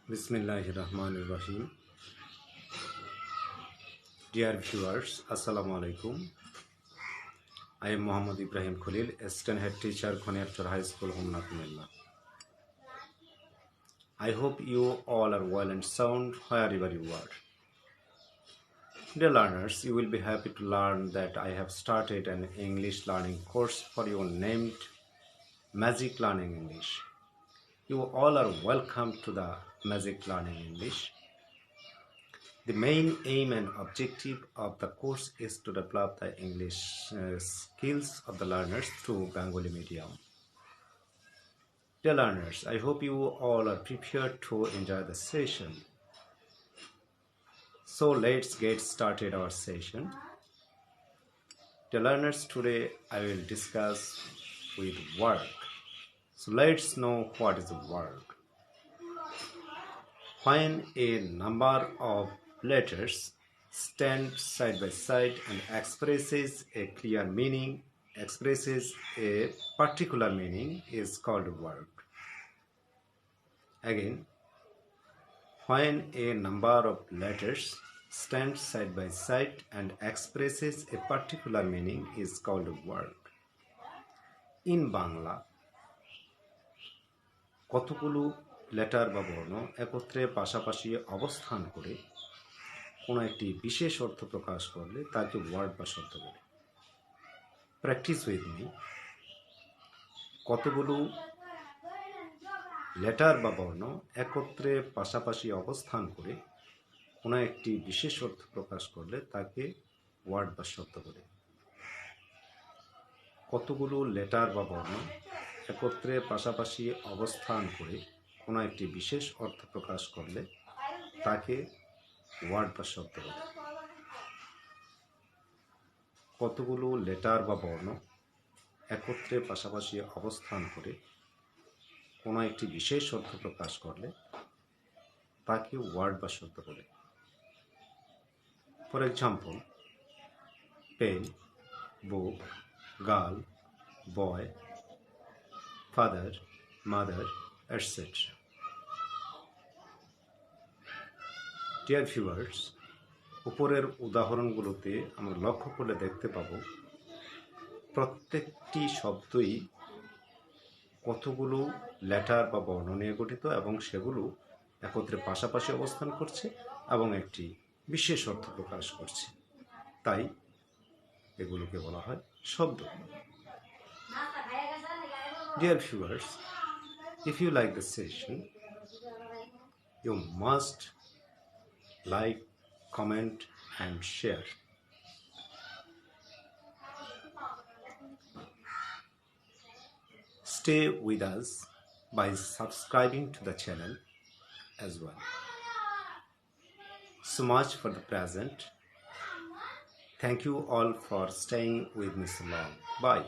Bismillahirrahmanirrahim. Dear viewers, Assalamu alaikum. I am Muhammad Ibrahim Khalil, assistant head teacher, Khoniarchar High School, Humna, Kumilla. I hope you all are well and sound wherever you are. Dear learners, you will be happy to learn that I have started an English learning course for you named Magic Learning English. You all are welcome to the Magic Learning English. The main aim and objective of the course is to develop the English skills of the learners through Bengali medium. Dear learners, I hope you all are prepared to enjoy the session. So let's get started our session. Dear learners, today I will discuss with work. So let's know what is work. When a number of letters stand side by side and expresses a particular meaning is called word. Again, when a number of letters stand side by side and expresses a particular meaning is called word. In Bangla, কতগুলো letter বা বর্ণ একত্রে পাশাপাশি অবস্থান করে কোনো একটি বিশেষ অর্থ প্রকাশ করলে তাকে ওয়ার্ড বা শব্দ বলে। Practice with me. কতগুলো লেটার বা বর্ণ একত্রে পাশাপাশি অবস্থান করে কোনো একটি বিশেষ অর্থ প্রকাশ করলে তাকে ওয়ার্ড বা শব্দ বলে। কতগুলো লেটার বা বর্ণ একত্রে পাশাপাশি অবস্থান করে কোনো একটি বিশেষ অর্থ প্রকাশ করলে তাকে ওয়ার্ড বা শব্দ বলে। কতগুলো লেটার বা বর্ণ একত্রে পাশাপাশি অবস্থান করে কোনো একটি বিশেষ অর্থ প্রকাশ করলে তাকে ওয়ার্ড বা শব্দ বলে। For example, pen, book, girl, boy, father, mother, etcetera. Dear viewers, উপরের উদাহরণগুলোতে আমরা লক্ষ্য করলে দেখতে পাব প্রত্যেকটি শব্দই কতগুলো লেটার বা বর্ণ নিয়ে গঠিত এবং সেগুলো একত্রে পাশাপাশি অবস্থান করছে এবং একটি বিশেষ অর্থ প্রকাশ করছে, তাই এগুলোকে বলা হয় শব্দ। Dear viewers, if you like the session, you must like, comment and share. Stay with us by subscribing to the channel as well. So much for the present. Thank you all for staying with me so long. Bye.